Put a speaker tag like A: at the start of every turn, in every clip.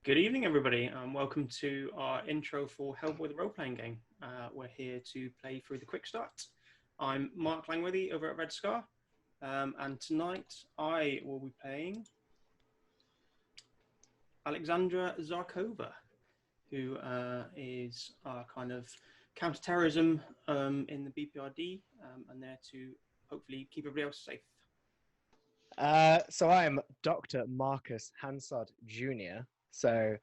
A: Good evening, everybody, and welcome to our intro for Hellboy the role-playing game. We're here to play through the quick start. I'm Mark Langworthy over at Red Scar, and tonight I will be playing Alexandra Zarkova, who is our kind of counter-terrorism in the BPRD, and there to hopefully keep everybody else safe.
B: So I'm Dr. Marcus Hansard Jr. So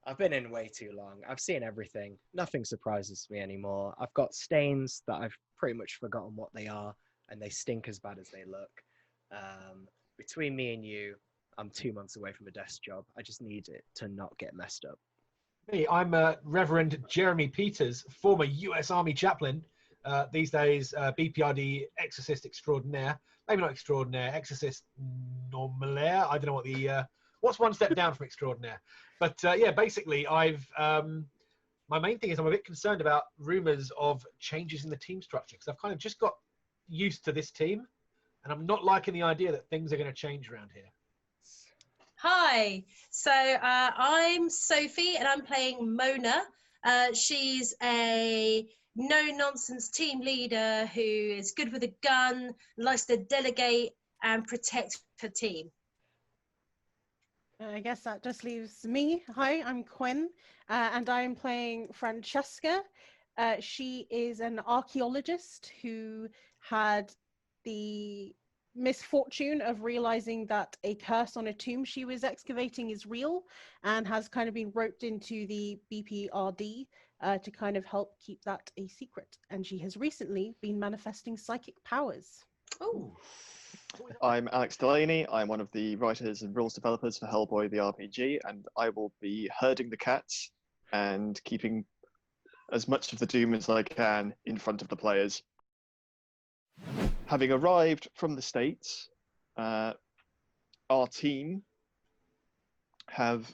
B: I've been in way too long. I've seen everything. Nothing surprises me anymore. I've got stains that I've pretty much forgotten what they are, and they stink as bad as they look. Between me and you, I'm 2 months away from a desk job. I just need it to not get messed up.
C: Me, I'm Reverend Jeremy Peters, former US Army chaplain. These days, BPRD exorcist extraordinaire. Maybe not extraordinaire, exorcist normalaire. I don't know what the what's one step down from extraordinaire. But yeah, basically, my main thing is I'm a bit concerned about rumours of changes in the team structure because I've kind of just got used to this team, and I'm not liking the idea that things are going to change around here.
D: Hi, so I'm Sophie and I'm playing Mona. She's a no-nonsense team leader who is good with a gun, likes to delegate and protect her team.
E: I guess that just leaves me. Hi, I'm Quinn, and I'm playing Francesca. She is an archaeologist who had the misfortune of realizing that a curse on a tomb she was excavating is real and has kind of been roped into the BPRD to kind of help keep that a secret. And she has recently been manifesting psychic powers.
D: Oh.
F: I'm Alex Delaney. I'm one of the writers and rules developers for Hellboy the RPG, and I will be herding the cats and keeping as much of the doom as I can in front of the players. Having arrived from the States, our team have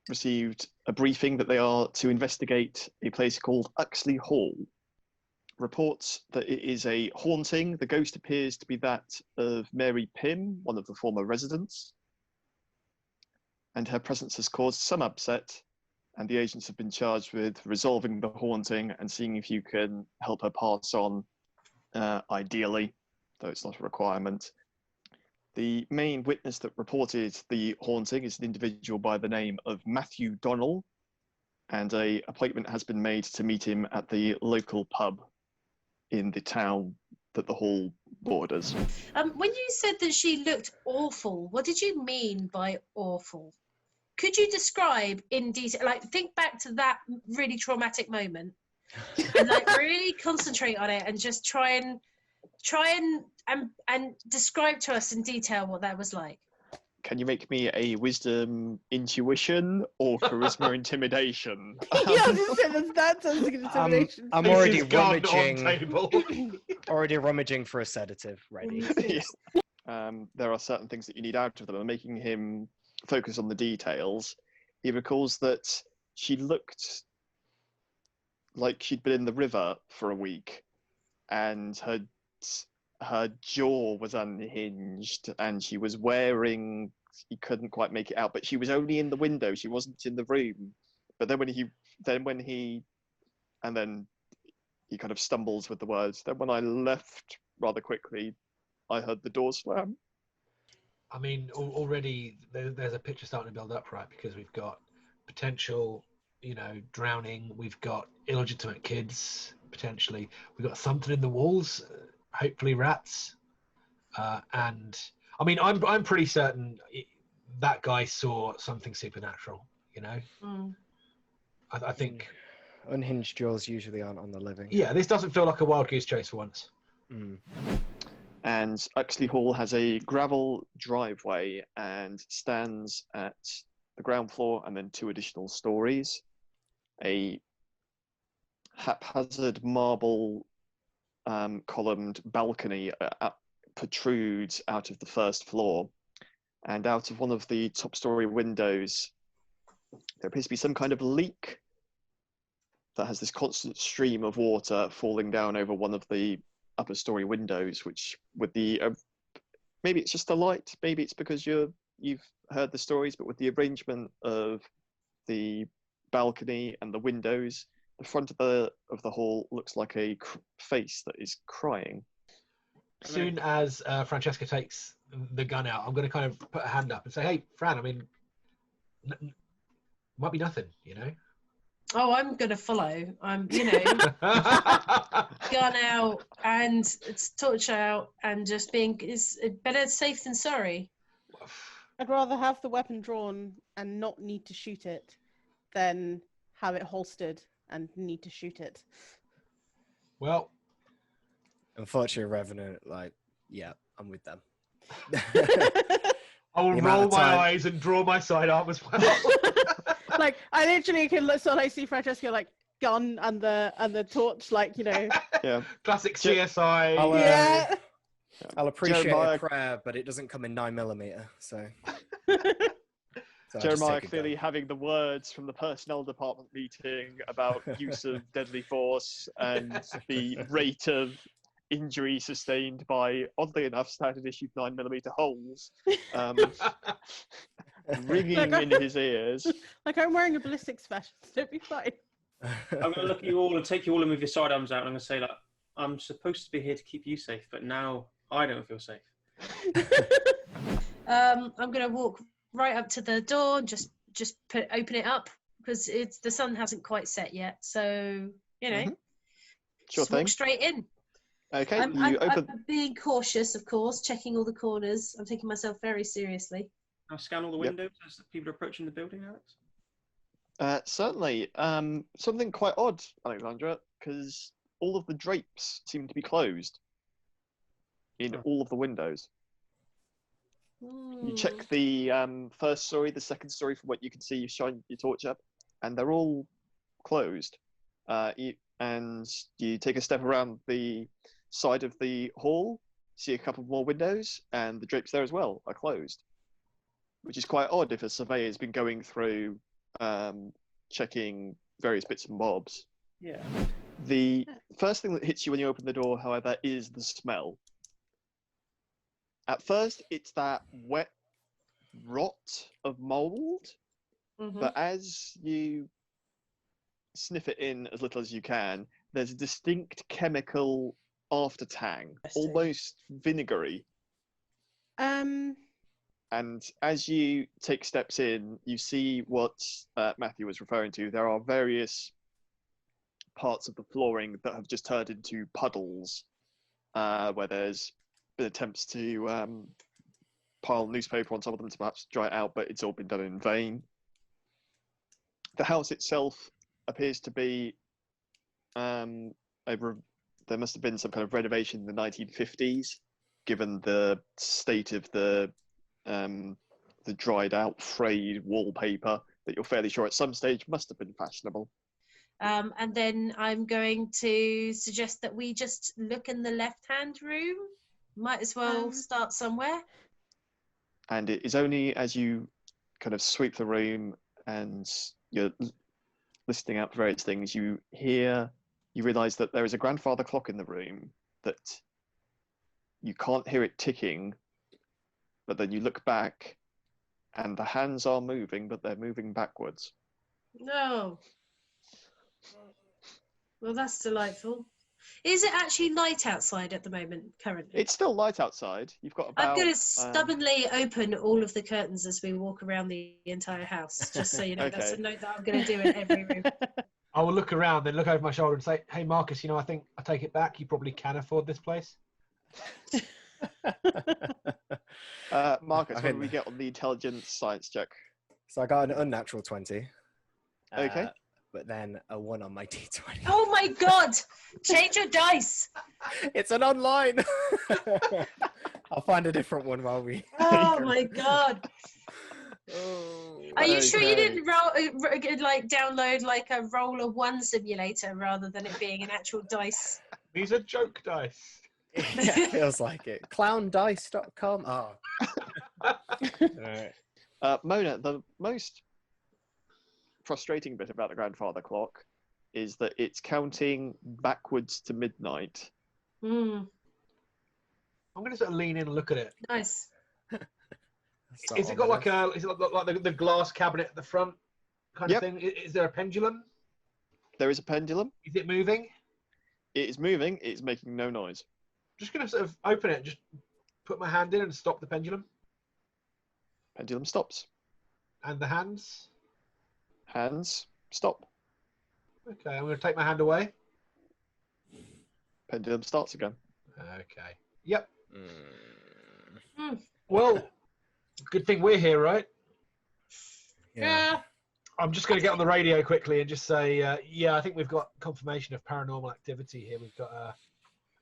F: received a briefing that they are to investigate a place called Uxley Hall. Reports that it is a haunting. The ghost appears to be that of Mary Pym, one of the former residents, and her presence has caused some upset, and the agents have been charged with resolving the haunting and seeing if you can help her pass on, ideally, though it's not a requirement. The main witness that reported the haunting is an individual by the name of Matthew Donnell, and an appointment has been made to meet him at the local pub in the town that the hall borders.
D: When you said that she looked awful, what did you mean by awful? Could you describe in detail, like think back to that really traumatic moment and like really concentrate on it and just try and describe to us in detail what that was like?
F: Can you make me a wisdom intuition or charisma intimidation?
E: Yeah, that sounds like an intimidation.
B: I'm
C: This
B: already
C: is gun on
B: rummaging.
C: table.
B: Already rummaging for a sedative ready.
F: Yes. There are certain things that you need out of them, and making him focus on the details. He recalls that she looked like she'd been in the river for a week, and her jaw was unhinged, and she was wearing, he couldn't quite make it out, but she was only in the window, she wasn't in the room. But then and then he kind of stumbles with the words, then when I left rather quickly, I heard the door slam.
C: I mean, already there's a picture starting to build up, right? Because we've got potential, drowning. We've got illegitimate kids, potentially. We've got something in the walls, hopefully rats. And I mean, I'm pretty certain that guy saw something supernatural, I think.
B: Unhinged jaws usually aren't on the living.
C: Yeah, this doesn't feel like a wild goose chase for once.
B: Mm.
F: And Uxley Hall has a gravel driveway and stands at the ground floor and then 2 additional stories. A haphazard marble columned balcony protrudes out of the first floor, and out of one of the top story windows there appears to be some kind of leak that has this constant stream of water falling down over one of the upper story windows, which with the maybe it's just the light, maybe it's because you've heard the stories, but with the arrangement of the balcony and the windows. The front of the hall looks like a face that is crying.
C: As soon as Francesca takes the gun out, I'm going to kind of put a hand up and say, "Hey, Fran, I mean, might be nothing, you know."
D: Oh, I'm gonna follow. I'm, gun out and it's torch out and just being is better safe than sorry.
E: I'd rather have the weapon drawn and not need to shoot it than have it holstered and need to shoot it.
C: Well,
B: Unfortunately, Revenant, yeah, I'm with them.
C: I will
B: The amount
C: roll
B: of
C: my
B: time-
C: eyes and draw my sidearm as well.
E: Like, I literally can look, so I see Francesca, like, gun and the torch, like,
F: Yeah.
C: Classic CSI.
E: Yeah.
B: I'll appreciate
F: Jeremiah-
B: a prayer, but it doesn't come in 9mm, so. So I'll just
F: Jeremiah
B: take a
F: clearly
B: gun.
F: having the words from the personnel department meeting about use of deadly force and the rate of injury sustained by, oddly enough, standard issued 9mm holes, ringing in his ears.
E: Like, I'm wearing a ballistics vest, it'll be fine.
A: I'm going to look at you all and take you all and move your sidearms out, and I'm going to say, like, I'm supposed to be here to keep you safe, but now I don't feel safe.
D: I'm gonna walk right up to the door and just open it up because the sun hasn't quite set yet, so
F: Sure
D: just
F: thing.
D: walk straight in.
F: Okay,
D: I'm being cautious, of course, checking all the corners. I'm taking myself very seriously.
A: I'll scan all the windows as people are approaching the building, Alex.
F: Certainly. Something quite odd, Alexandra, because all of the drapes seem to be closed in all of the windows. You check the first story, the second story, from what you can see. You shine your torch up, and they're all closed. And you take a step around the side of the hall, see a couple more windows, and the drapes there as well are closed, which is quite odd if a surveyor's been going through checking various bits and bobs.
A: Yeah.
F: The first thing that hits you when you open the door, however, is the smell. At first, it's that wet rot of mold, but as you sniff it in as little as you can, there's a distinct chemical after-tang, almost vinegary. And as you take steps in, you see what Matthew was referring to. There are various parts of the flooring that have just turned into puddles, where there's been attempts to pile newspaper on top of them to perhaps dry it out, but it's all been done in vain. The house itself appears to be there must have been some kind of renovation in the 1950s, given the state of the dried out, frayed wallpaper that you're fairly sure at some stage must have been fashionable.
D: And then I'm going to suggest that we just look in the left-hand room. Might as well start somewhere.
F: And it is only as you kind of sweep the room and you're listening out for various things, you realise that there is a grandfather clock in the room that you can't hear it ticking, but then you look back and the hands are moving, but they're moving backwards.
D: No. Well, that's delightful. Is it actually light outside at the moment, currently?
F: It's still light outside. You've got about...
D: I'm going to stubbornly open all of the curtains as we walk around the entire house, just so you know.
F: Okay.
D: That's a note that I'm going to do in every room.
C: I will look around, then look over my shoulder and say, "Hey, Marcus, I think I take it back. You probably can afford this place."
F: Marcus, what did we get on the intelligence science check?
B: So I got an unnatural 20.
F: Okay.
B: But then a 1 on my D20.
D: Oh my God! Change your dice!
B: It's an online! I'll find a different one while we...
D: Oh my God! Are you sure you
F: Okay.
D: didn't download like a roll of one simulator rather than it being an actual dice?
C: These are joke dice.
B: Yeah, it feels like it. Clowndice.com. Oh. Alright.
F: Mona, the most frustrating bit about the grandfather clock is that it's counting backwards to midnight.
D: Mm,
C: I'm going to sort of lean in and look at it.
D: nice.
C: Is it got like the glass cabinet at the front? kind
F: Yep.
C: of thing? Is there a pendulum?
F: There is a pendulum.
C: Is it moving?
F: It is moving. It is making no noise.
C: Just going to sort of open it, just put my hand in and stop the pendulum.
F: Pendulum stops.
C: And the hands.
F: Hands stop.
C: Okay, I'm going to take my hand away.
F: Pendulum starts again.
C: Okay. Yep.
D: Hmm.
C: Well, good thing we're here, right?
D: Yeah.
C: I'm just going to get on the radio quickly and just say, yeah, I think we've got confirmation of paranormal activity here. We've got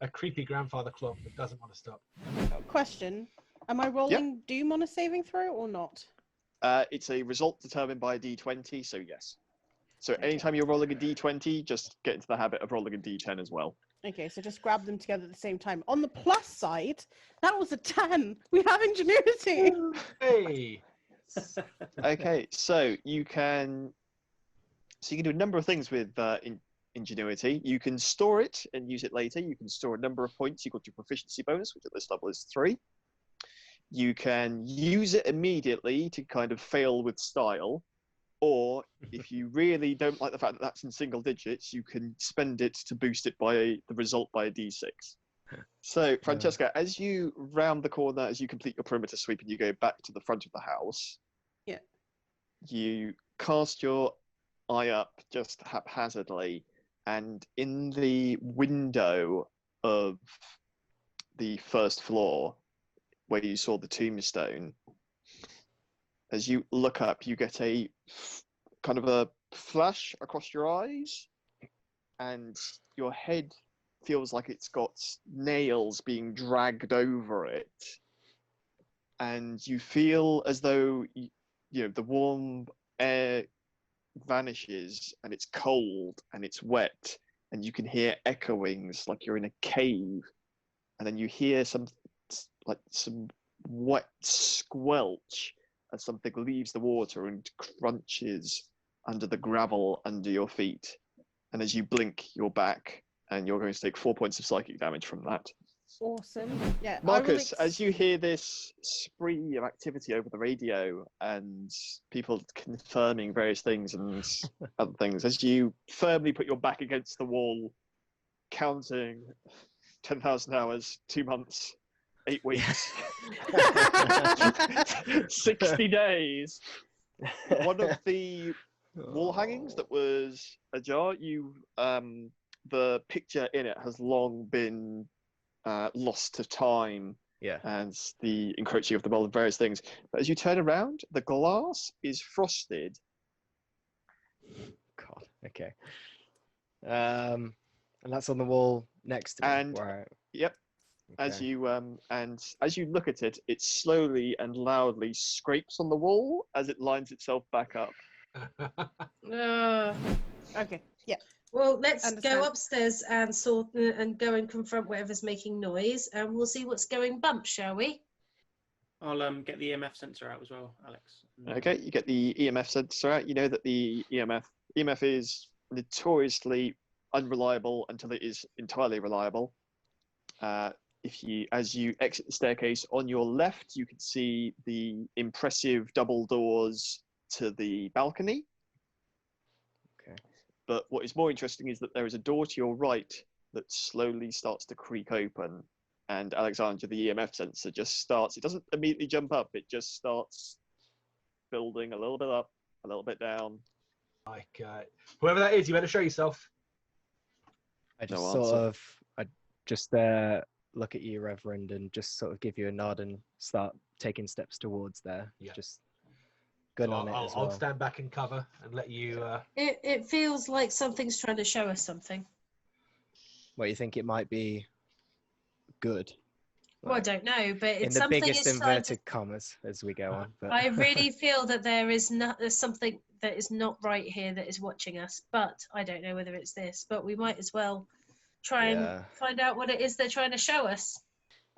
C: a creepy grandfather clock that doesn't want to stop.
E: Question: am I rolling Doom on a saving throw or not?
F: It's a result determined by a d20, so yes. So
E: Okay.
F: anytime you're rolling a d20, just get into the habit of rolling a d10 as well.
E: Okay, so just grab them together at the same time. On the plus side, that was a 10. We have ingenuity.
C: Hey!
F: Okay, so you can do a number of things with ingenuity. You can store it and use it later. You can store a number of points equal to proficiency bonus, which at this level is 3. You can use it immediately to kind of fail with style, or if you really don't like the fact that that's in single digits, you can spend it to boost it by the result by a d6. So, Francesca, as you round the corner, as you complete your perimeter sweep and you go back to the front of the house, you cast your eye up just haphazardly, and in the window of the first floor, where you saw the tombstone, as you look up, you get a kind of a flash across your eyes, and your head feels like it's got nails being dragged over it, and you feel as though the warm air vanishes, and it's cold and it's wet, and you can hear echoings like you're in a cave, and then you hear some wet squelch as something leaves the water and crunches under the gravel under your feet. And as you blink, you're back, and you're going to take 4 points of psychic damage from that.
E: Awesome. Yeah.
F: Marcus, as you hear this spree of activity over the radio and people confirming various things and other things, as you firmly put your back against the wall, counting 10,000 hours, 2 months, 8 weeks, 60 days, one of the wall hangings that was ajar, the picture in it has long been lost to time and the encroaching of the mold and various things. But as you turn around, the glass is frosted.
B: God, okay. And that's on the wall next to me.
F: And yep. Okay. As you look at it, it slowly and loudly scrapes on the wall as it lines itself back up.
E: Okay. Yeah.
D: Well, let's go upstairs and go and confront whatever's making noise, and we'll see what's going bump, shall we?
A: I'll get the EMF sensor out as well, Alex.
F: Okay, you get the EMF sensor out. You know that the EMF is notoriously unreliable until it is entirely reliable. As you exit the staircase on your left, you can see the impressive double doors to the balcony.
B: Okay.
F: But what is more interesting is that there is a door to your right that slowly starts to creak open. And Alexandra, the EMF sensor just starts, it doesn't immediately jump up, it just starts building a little bit up, a little bit down.
C: Like, whoever that is, you better show yourself.
B: I just I just look at you, Reverend, and just sort of give you a nod and start taking steps towards there.
C: Yeah.
B: Just good on it as well.
C: I'll stand back in cover and let you...
D: It feels like something's trying to show us something.
B: Well, you think it might be good?
D: Well, I don't know, but it's
B: in the
D: something
B: biggest
D: is
B: inverted commas as we go on. But...
D: I really feel that there's something that is not right here that is watching us, but I don't know whether it's this. But we might as well try and find out what it is they're trying to show us.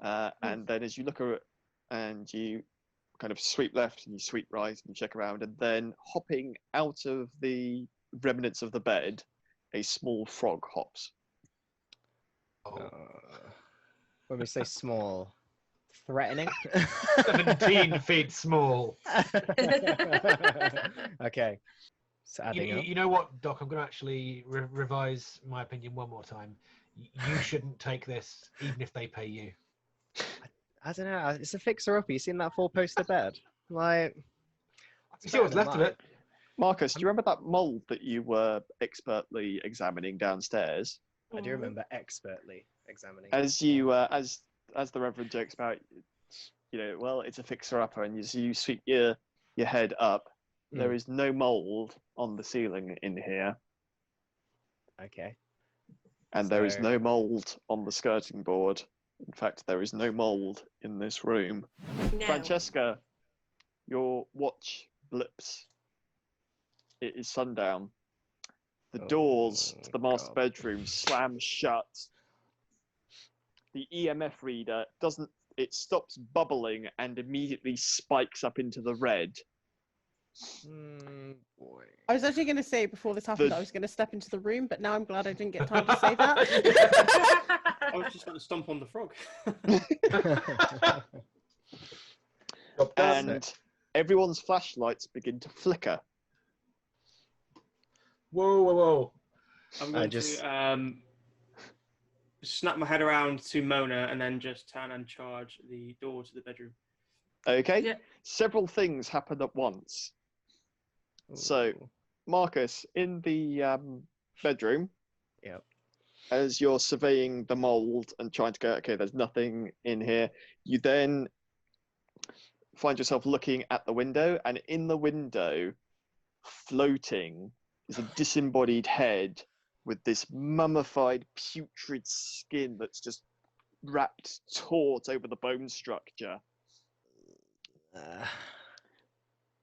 F: And then as you look at it, and you kind of sweep left and you sweep right and you check around, and then hopping out of the remnants of the bed, a small frog hops.
B: When we say small, threatening?
C: 17 feet small.
B: Okay. It's adding up.
C: You know what, Doc? I'm going to actually revise my opinion one more time. You shouldn't take this, even if they pay you.
B: I don't know. It's a fixer-upper. You seen that four-poster bed? Like,
C: You see what's left of it?
F: Marcus, do you remember that mold that you were expertly examining downstairs?
B: I do remember expertly examining.
F: As you, as the Reverend jokes about, well, it's a fixer-upper, and as you sweep your head up, there is no mold on the ceiling in here.
B: Okay.
F: And there is no mold on the skirting board. In fact, there is no mold in this room.
D: No.
F: Francesca, your watch blips. It is sundown. The doors to the master bedroom slam shut. The EMF reader it stops bubbling and immediately spikes up into the red.
B: Boy.
E: I was actually going to say before this happened, I was going to step into the room, but now I'm glad I didn't get time to say that.
A: I was just going to stomp on the frog.
F: And everyone's flashlights begin to flicker.
C: Whoa.
A: I'm going to snap my head around to Mona and then just turn and charge the door to the bedroom.
F: Okay?
D: Yeah.
F: Several things happen at once. So, Marcus, in the bedroom, as you're surveying the mold and trying to go, okay, there's nothing in here, you then find yourself looking at the window, and in the window, floating, is a disembodied head with this mummified, putrid skin that's just wrapped taut over the bone structure.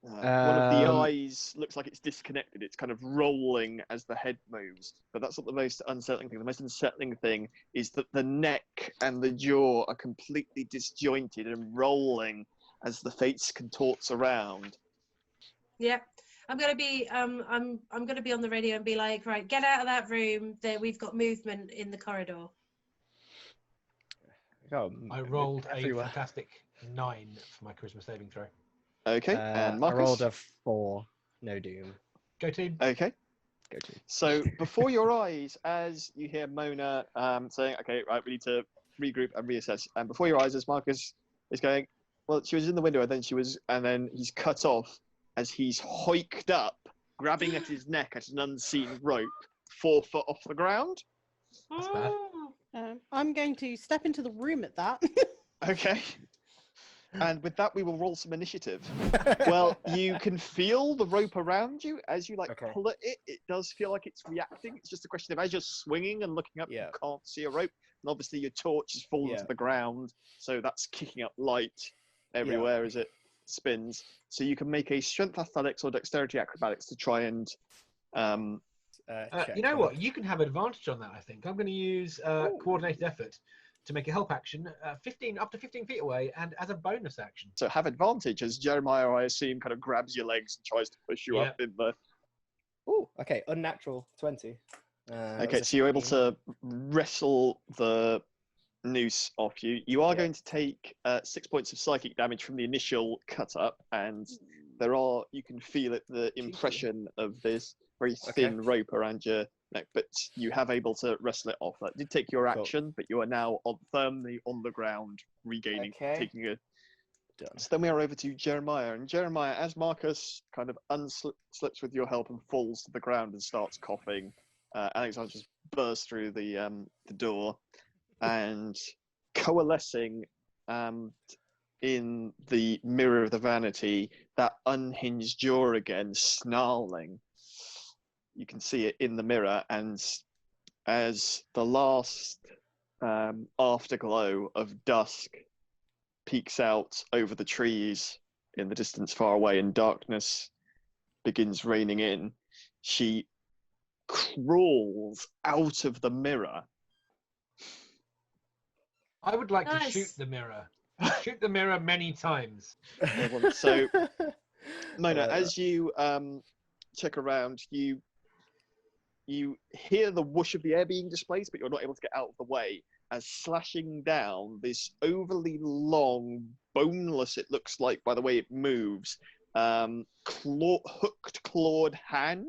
F: One of the eyes looks like it's disconnected. It's kind of rolling as the head moves. But that's not the most unsettling thing. The most unsettling thing is that the neck and the jaw are completely disjointed and rolling as the face contorts around.
D: Yeah. I'm gonna be I'm gonna be on the radio and be like, right, get out of that room. There, we've got movement in the corridor.
C: I rolled a fantastic 9 for my charisma saving throw.
F: Okay, and Marcus?
B: I rolled a 4. No doom.
C: Go team.
F: Okay.
B: Go team.
F: So before your eyes, as you hear Mona saying, okay, right, we need to regroup and reassess. And before your eyes, as Marcus is going, well, she was in the window and then he's cut off as he's hoiked up, grabbing at his neck at an unseen rope, 4 foot off the ground.
C: That's bad.
E: I'm going to step into the room at that.
F: Okay. And with that, we will roll some initiative. Well, you can feel the rope around you as you pull at it. It does feel like it's reacting. It's just a question of as you're swinging and looking up, you can't see a rope. And obviously your torch has fallen to the ground, so that's kicking up light everywhere as it spins. So you can make a strength athletics or dexterity acrobatics to try and
C: you know what? You can have advantage on that, I think. I'm going to use coordinated effort to make a help action up to 15 feet away and as a bonus action.
F: So have advantage as Jeremiah, I assume, kind of grabs your legs and tries to push you up in the...
B: Oh, okay. Unnatural 20.
F: Okay, so you're able to wrestle the noose off you. You are going to take 6 points of psychic damage from the initial cut up, and you can feel it, the impression of this very thin rope around your neck, but you have able to wrestle it off. That did take your action, but you are now firmly on the ground, regaining, taking a... Done. So then we are over to Jeremiah, and Jeremiah, as Marcus kind of unslips with your help and falls to the ground and starts coughing, Alexander just bursts through the door and coalescing in the mirror of the vanity, that unhinged jaw again, snarling. You can see it in the mirror, and as the last afterglow of dusk peeks out over the trees in the distance far away and darkness begins raining in, she crawls out of the mirror.
C: I would like to shoot the mirror. Shoot the mirror many times.
F: So, Mona, as you check around, you hear the whoosh of the air being displaced, but you're not able to get out of the way, as slashing down this overly long, boneless, it looks like by the way it moves, hooked clawed hand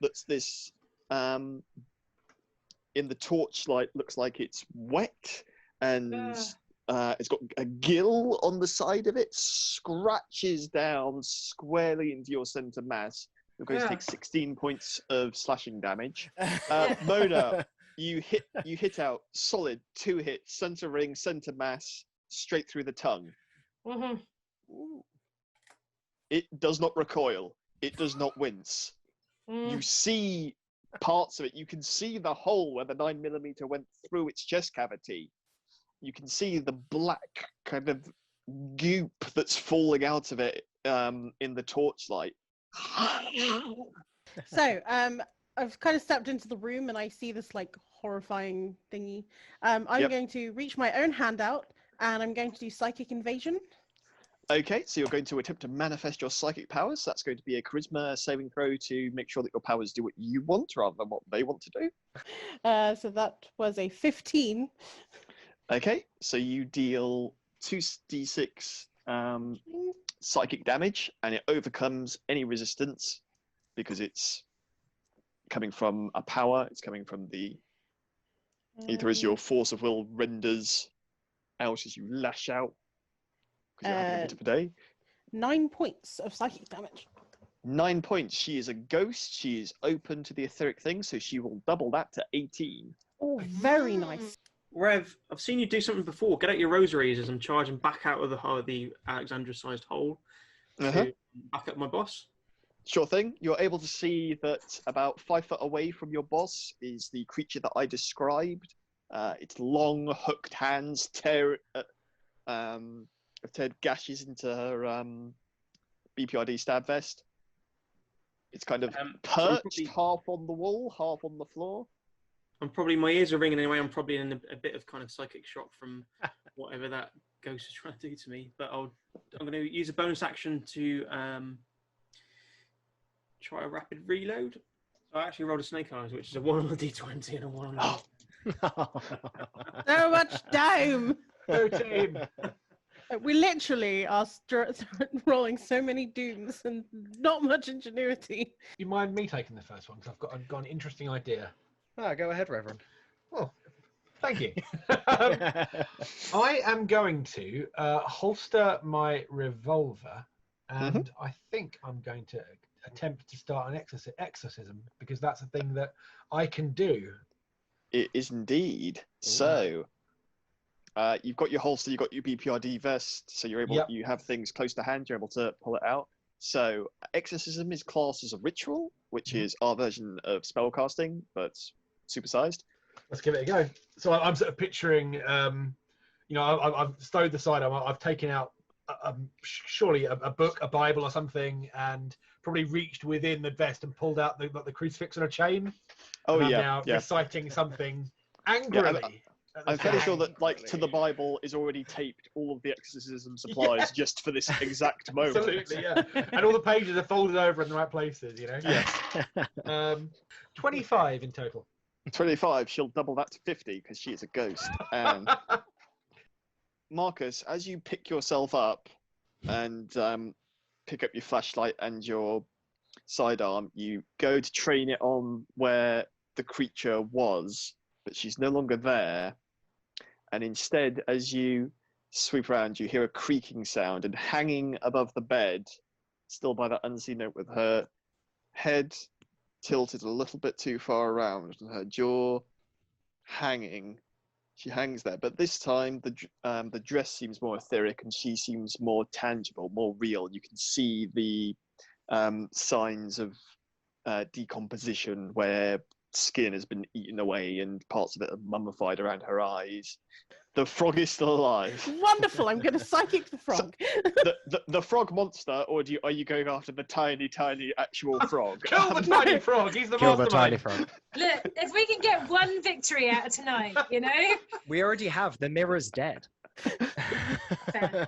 F: that's this in the torchlight looks like it's wet, and it's got a gill on the side of it, scratches down squarely into your center mass. You're going to take 16 points of slashing damage. Mona, you hit out solid 2 hits, center ring, center mass, straight through the tongue. Ooh. It does not recoil. It does not wince. You see parts of it. You can see the hole where the 9mm went through its chest cavity. You can see the black kind of goop that's falling out of it in the torchlight.
E: So, I've kind of stepped into the room and I see this like horrifying thingy. I'm going to reach my own hand out and I'm going to do psychic invasion.
F: Okay, so you're going to attempt to manifest your psychic powers. That's going to be a charisma saving throw to make sure that your powers do what you want rather than what they want to do.
E: So that was a 15.
F: Okay, so you deal 2d6 psychic damage, and it overcomes any resistance because it's coming from a power. It's coming from the either as your force of will renders out as you lash out. Because you're having a bit of a day.
E: 9 points of psychic damage.
F: 9 points. She is a ghost. She is open to the etheric thing, so she will double that to 18.
E: Oh, very nice.
A: Rev, I've seen you do something before. Get out your rosaries as I'm charging back out of the Alexandra-sized hole to back up my boss.
F: Sure thing. You're able to see that about 5 foot away from your boss is the creature that I described. Its long, hooked hands tear gashes into her BPRD stab vest. It's kind of perched half on the wall, half on the floor.
A: My ears are ringing anyway. I'm probably in a bit of kind of psychic shock from whatever that ghost is trying to do to me. But I'm going to use a bonus action to try a rapid reload. So I actually rolled a snake eyes, which is a 1 on the d20 and a 1 on the
E: So much time.
C: 13.
E: We literally are rolling so many dooms and not much ingenuity.
C: You mind me taking the first one? Because I've got an interesting idea.
B: Oh, go ahead, Reverend.
C: Oh, thank you. I am going to holster my revolver, and I think I'm going to attempt to start an exorcism because that's a thing that I can do.
F: It is indeed. So, you've got your holster, you've got your BPRD vest, so you're able. You have things close to hand. You're able to pull it out. So, exorcism is classed as a ritual, which is our version of spellcasting, but supersized.
C: Let's give it a go. So I'm sort of picturing, I've stowed the side. I've taken out surely a book, a Bible or something, and probably reached within the vest and pulled out the crucifix on a chain.
F: Oh,
C: and
F: yeah.
C: I'm now reciting something angrily.
F: I'm fairly sure that, to the Bible is already taped all of the exorcism supplies just for this exact moment.
C: Absolutely, yeah. And all the pages are folded over in the right places, Yes. 25 in total.
F: 25. She'll double that to 50 because she is a ghost. Marcus, as you pick yourself up and pick up your flashlight and your sidearm, you go to train it on where the creature was, but she's no longer there. And instead, as you sweep around, you hear a creaking sound, and hanging above the bed, still by that unseen note with her head tilted a little bit too far around and her jaw hanging, she hangs there. But this time, the dress seems more etheric and she seems more tangible, more real. You can see the signs of decomposition where skin has been eaten away and parts of it are mummified around her eyes. The frog is still alive.
E: Wonderful. I'm going to psychic the frog.
F: So, the frog monster, or are you going after the tiny actual frog?
C: Kill the tiny frog. He's the
B: Kill the
C: mastermind.
B: tiny frog.
D: Look, if we can get one victory out of tonight,
B: We already have. The mirror's dead.
D: Fair.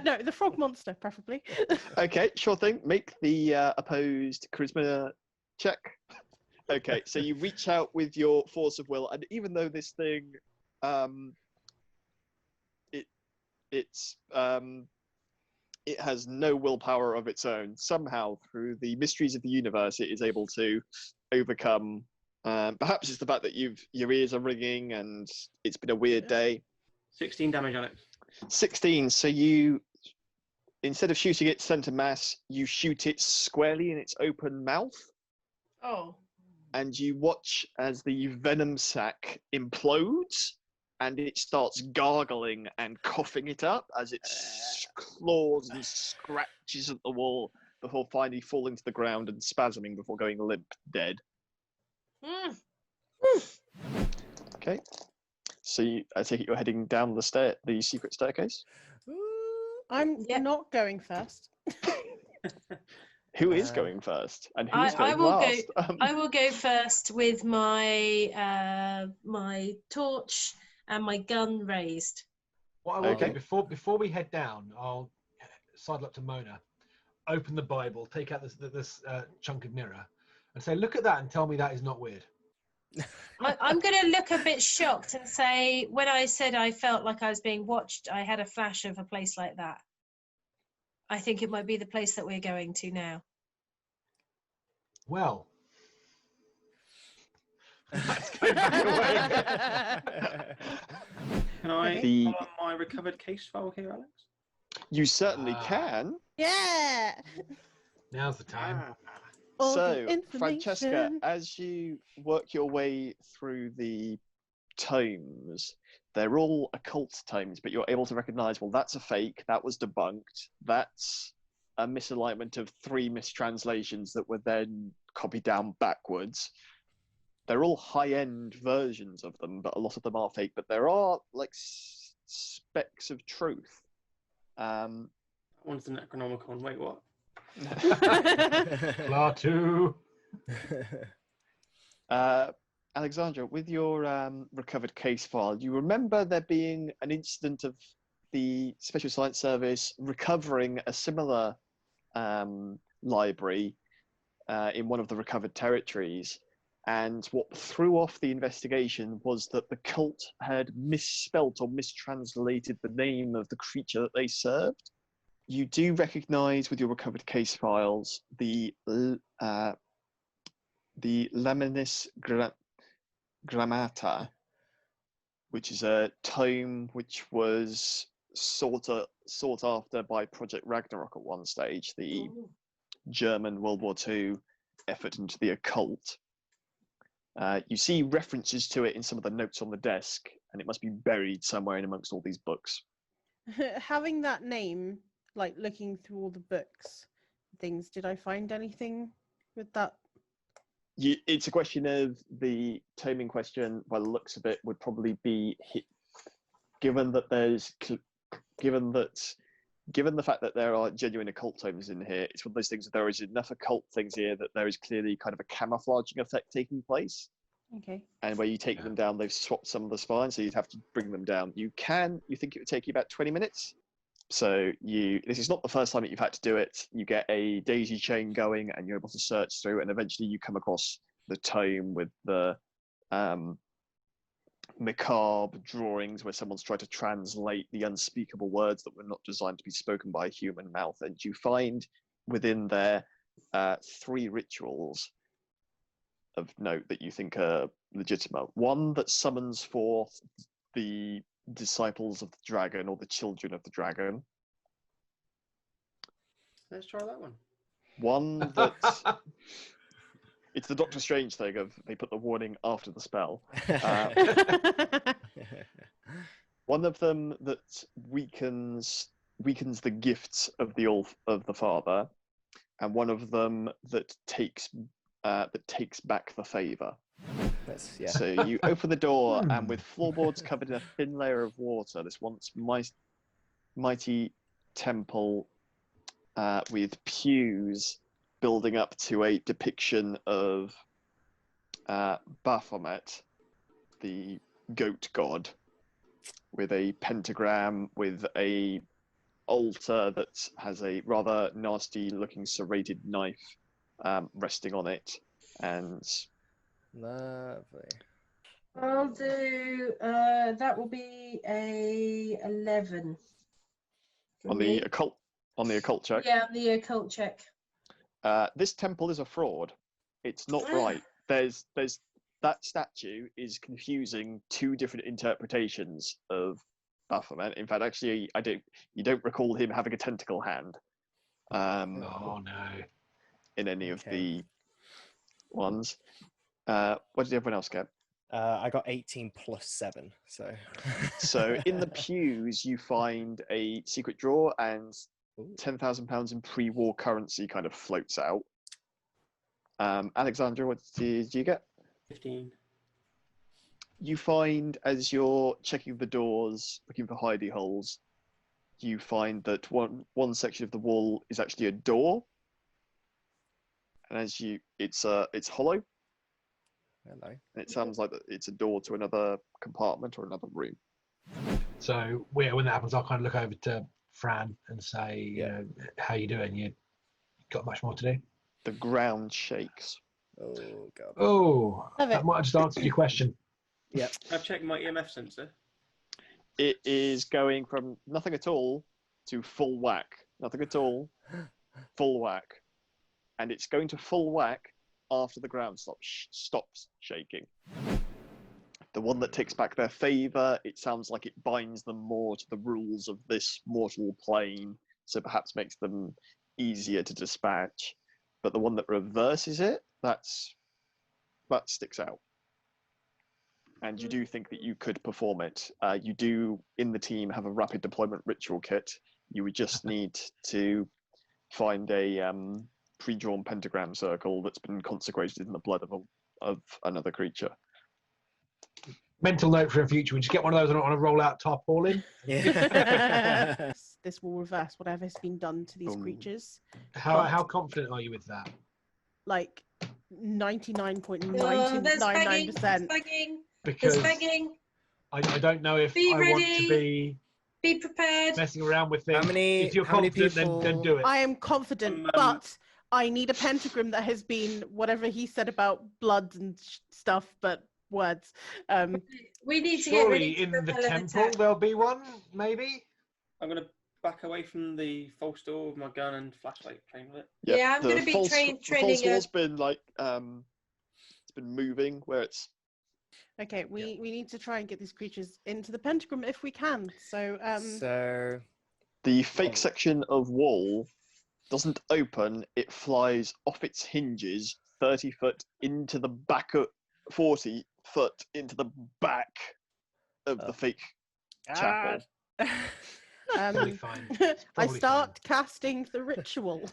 E: No, the frog monster, preferably.
F: Okay, sure thing. Make the opposed charisma check. Okay, so you reach out with your force of will, and even though this thing, it's it has no willpower of its own. Somehow, through the mysteries of the universe, it is able to overcome. Perhaps it's the fact that your ears are ringing and it's been a weird day.
A: 16 damage on it.
F: 16. So you, instead of shooting it center mass, you shoot it squarely in its open mouth,
D: Oh.
F: and you watch as the venom sac implodes, and it starts gargling and coughing it up as it claws and scratches at the wall before finally falling to the ground and spasming before going limp dead.
D: Mm.
F: Okay. So I take it you're heading down the secret staircase?
E: I'm
D: Yep.
E: not going first.
F: Who is going first? And who's
D: I
F: going
D: will
F: last?
D: I will go first with my my torch and my gun raised.
C: What I will
F: Okay.
C: do before we head down, I'll sidle up to Mona, open the Bible, take out this chunk of mirror, and say, "Look at that, and tell me that is not weird."
D: I'm going to look a bit shocked and say, when I said I felt like I was being watched, I had a flash of a place like that. I think it might be the place that we're going to now.
C: Well, let's go back away.
A: Can I
E: Okay.
A: follow my recovered case file here, Alex?
F: You certainly
C: Ah.
F: can.
E: Yeah.
C: Now's the time.
E: All the
F: So, Francesca,
E: information.
F: as you work your way through the tomes, they're all occult tomes, but you're able to recognize, well, that's a fake, that was debunked, that's a misalignment of 3 mistranslations that were then copied down backwards. They're all high-end versions of them, but a lot of them are fake, but there are like specks of truth.
A: One's the Necronomicon. Wait, what?
C: Klaatu.
F: Alexandra, with your recovered case file, you remember there being an incident of the Special Science Service recovering a similar library in one of the recovered territories, and what threw off the investigation was that the cult had misspelt or mistranslated the name of the creature that they served. You do recognize with your recovered case files the Laminis Grammata, which is a tome which was sought after by Project Ragnarok at one stage, the German World War II effort into the occult. You see references to it in some of the notes on the desk, and it must be buried somewhere in amongst all these books.
E: Having that name, like looking through all the books, things, did I find anything with that?
F: It's a question of the tome in question, by the looks of it, would probably be hit, given the fact that there are genuine occult tomes in here. It's one of those things that there is enough occult things here that there is clearly kind of a camouflaging effect taking place.
E: Okay.
F: And where you take them down, they've swapped some of the spines, so you'd have to bring them down. You think it would take you about 20 minutes. So this is not the first time that you've had to do it. You get a daisy chain going and you're able to search through, and eventually you come across the tome with the macabre drawings where someone's tried to translate the unspeakable words that were not designed to be spoken by a human mouth. And you find within there 3 rituals of note that you think are legitimate. One that summons forth the disciples of the dragon, or the children of the dragon.
A: Let's try that one.
F: One that it's the Doctor Strange thing of they put the warning after the spell. One of them that weakens the gifts of the Father, and one of them that takes back the favor. So you open the door, and with floorboards covered in a thin layer of water, this once mighty temple with pews building up to a depiction of Baphomet, the goat god, with a pentagram, with a altar that has a rather nasty looking serrated knife resting on it, and
B: Lovely.
D: I'll do. That will be a 11.
F: on the On the occult check.
D: Yeah, the occult check.
F: This temple is a fraud. It's not right. There's that statue is confusing two different interpretations of Baphomet. In fact, actually, you don't recall him having a tentacle hand.
C: Oh no.
F: In any of
B: Okay.
F: the ones. What did everyone else get?
B: I got 18 plus 7, so.
F: So in the pews, you find a secret drawer and
B: Ooh.
F: £10,000 in pre-war currency kind of floats out. Alexandra, what did you get?
A: 15.
F: You find, as you're checking the doors, looking for hidey holes, you find that one section of the wall is actually a door, and it's hollow.
B: Hello.
F: And it sounds like it's a door to another compartment or another room.
C: So when that happens, I'll kind of look over to Fran and say, you know, how you doing? You got much more to do?
F: The ground shakes.
B: Oh god.
C: Oh,
E: Love
C: that
E: it.
C: might have just answered your question.
B: Yep.
A: I've checked my EMF sensor.
F: It is going from nothing at all to full whack. Nothing at all, full whack. And it's going to full whack after the ground stops shaking. The one that takes back their favour, it sounds like it binds them more to the rules of this mortal plane, so perhaps makes them easier to dispatch. But the one that reverses it, that sticks out. And you do think that you could perform it. You do, in the team, have a rapid deployment ritual kit. You would just need to find a pre-drawn pentagram circle that's been consecrated in the blood of another creature.
C: Mental note for a future: we just get one of those on a roll-out tarpaulin.
B: Yeah.
E: This will reverse whatever's been done to these
F: Boom.
E: creatures.
C: How confident are you with that?
E: Like
D: There's
E: 99.999%.
D: begging.
C: Because
D: There's begging.
C: I don't know if
D: Be
C: I want to
D: ready.
C: be
D: Be prepared.
C: messing around with things.
B: How many-
C: if you're
B: how many
C: confident, then
B: people-
C: do it.
E: I am confident, but I need a pentagram that has been whatever he said about blood and stuff, but words.
D: We need to get ready
C: Surely
D: to
C: in the
D: repel an
C: temple
D: attack.
C: there'll be one, maybe.
A: I'm going to back away from the false door with my gun and flashlight, train with it.
F: Yep,
D: Yeah, I'm
F: the
D: gonna be
F: false-
D: training
F: The false
D: a-
F: wall's been like it's been moving where it's.
E: Okay, we need to try and get these creatures into the pentagram if we can. So
B: So
F: The fake
B: Oh.
F: section of wall doesn't open, it flies off its hinges 30 foot into the back of 40 foot into the back of the fake chapel.
C: Probably fine.
E: I
C: Probably
E: start casting the ritual.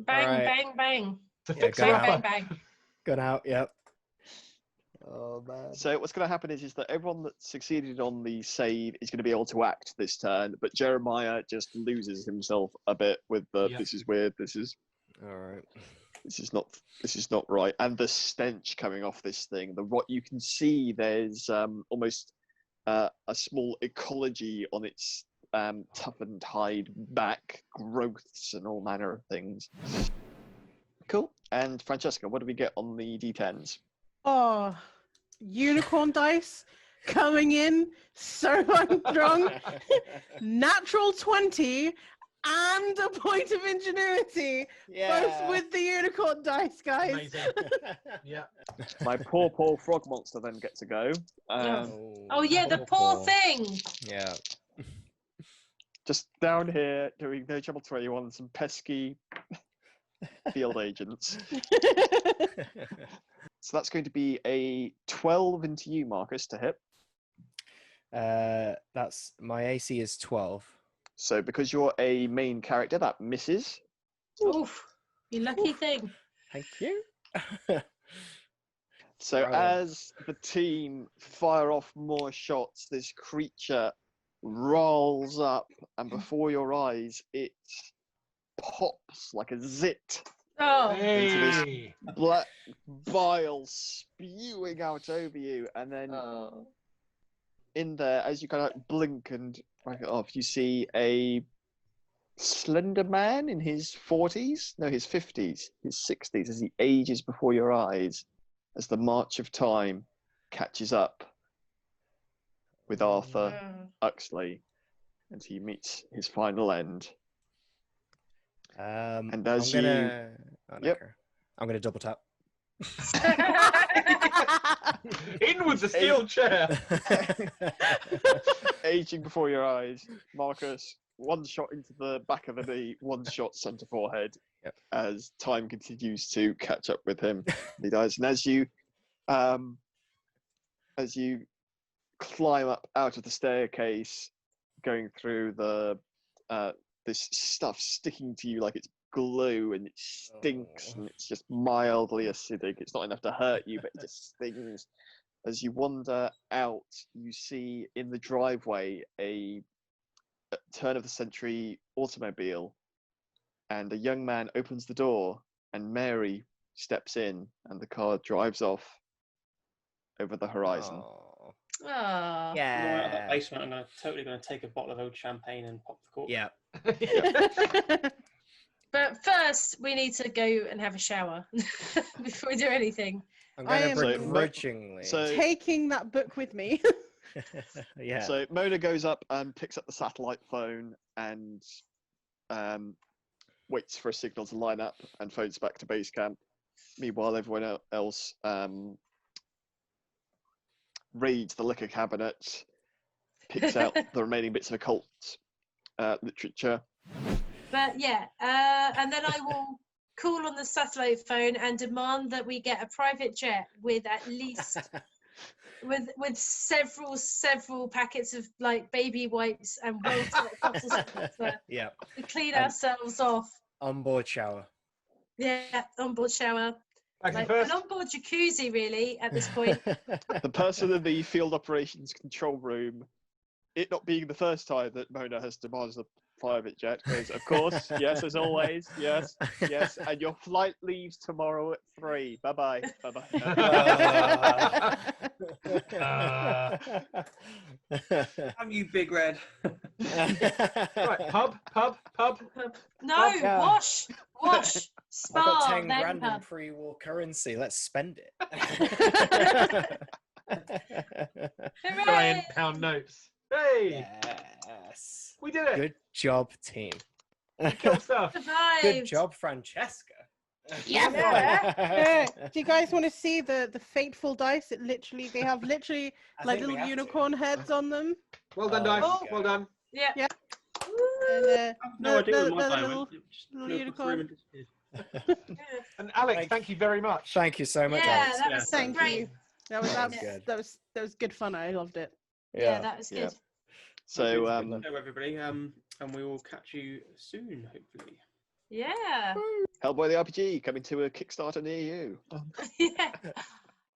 D: Bang,
B: Alright.
D: bang, bang.
C: The
B: Yeah,
C: fixer
B: go
D: Bang,
B: out.
C: upper.
D: bang, bang.
B: Gone out. Yep. Oh man.
F: So what's going to happen is that everyone that succeeded on the save is going to be able to act this turn, but Jeremiah just loses himself a bit with the
C: Yep.
F: this is weird, this is
B: All right.
F: this is not right, and the stench coming off this thing. What you can see, there's almost a small ecology on its toughened hide back, growths and all manner of things. Cool. And Francesca, what do we get on the D10s?
E: Oh, unicorn dice coming in so strong. Natural 20 and a point of ingenuity. Both with the unicorn dice, guys.
C: Amazing. Yeah.
F: My poor frog monster then gets a go.
D: Oh yeah, the poor thing.
B: Yeah.
F: Just down here doing no trouble to anyone, some pesky field agents. So that's going to be a 12 into you, Marcus, to hit.
B: That's my AC is 12.
F: So because you're a main character, that misses.
D: Oof. You lucky thing.
B: Thank you.
F: So
B: Right then.
F: as the team fire off more shots, this creature rolls up, and before your eyes, it pops like a zit.
D: Oh.
C: Hey.
F: Black bile spewing out over you, and then
D: Oh.
F: in there, as you kind of like blink and break it off, you see a slender man in his 40s, no, his 50s, his 60s, as he ages before your eyes, as the march of time catches up with Arthur
D: Oh.
F: Uxley, and he meets his final end. And as
B: I'm
F: you-
B: gonna, oh, no,
F: Yep.
B: okay. I'm gonna double tap.
C: In with the steel chair.
F: Aging before your eyes, Marcus, one shot into the back of the knee, one shot centre forehead.
B: Yep.
F: As time continues to catch up with him, he dies. And as you climb up out of the staircase, going through the this stuff sticking to you like it's glue, and it stinks, and it's just mildly acidic. It's not enough to hurt you, but it just stings. As you wander out, you see in the driveway a turn of the century automobile, and a young man opens the door, and Mary steps in, and the car drives off over the horizon.
B: Oh,
D: Oh.
A: Out of that
B: yeah.
A: basement, I'm totally going to take a bottle of old champagne and pop the cork.
B: Yeah.
D: But first, we need to go and have a shower before we do anything.
B: I'm
E: I
B: gonna
E: am-
B: begrudgingly.
E: Taking that book with me.
B: Yeah.
F: So Mona goes up and picks up the satellite phone and waits for a signal to line up and phones back to base camp. Meanwhile, everyone else reads the liquor cabinet, picks out the remaining bits of occult literature.
D: But yeah, and then I will call on the satellite phone and demand that we get a private jet with at least with several packets of like baby wipes and well-tight bottles of water
B: Yeah.
D: to clean
B: And-
D: ourselves off.
B: Onboard shower.
D: Yeah, onboard shower,
C: Back in
D: like
C: first.
D: an onboard jacuzzi, really. At this point,
F: The person in the field operations control room, it not being the first time that Mona has demanded a private jet, goes, of course, yes, as always, yes, and your flight leaves tomorrow at 3. Bye-bye, bye-bye.
A: Have you, Big Red?
C: Right, pub.
D: no,
B: Yeah.
D: wash,
B: I've got
D: spa,
B: 10
D: then
B: grand in
D: pub.
B: pre-war currency. Let's spend it.
C: Giant
D: Hooray!
C: pound notes. Hey,
B: Yes.
C: we did it.
B: Good job, team.
C: We killed stuff.
D: Survived.
B: Good job, Francesca.
E: Yeah. Do you guys want to see the fateful dice? They have literally
B: I
E: like
B: think we
E: little
B: have to.
E: unicorn heads on them.
C: Well done,
B: Oh,
C: Dice.
D: oh.
C: Well done.
D: Yeah.
E: Yeah.
D: Woo.
E: And,
A: I have no idea where my
E: the
A: die
E: little,
A: went. It just
E: little
A: flew across the room and disappeared.
C: And Alex, thank you very much.
B: Thank you so much,
D: Yeah,
B: Alex.
D: that was
E: Thank
D: great.
E: you. That was
B: That was good.
E: that was good fun. I loved it.
D: Yeah, that was
F: Yeah.
D: good.
F: So,
A: Hello, everybody, and we will catch you soon, hopefully.
D: Yeah.
F: Hellboy the RPG coming to a Kickstarter near you.
D: Yeah.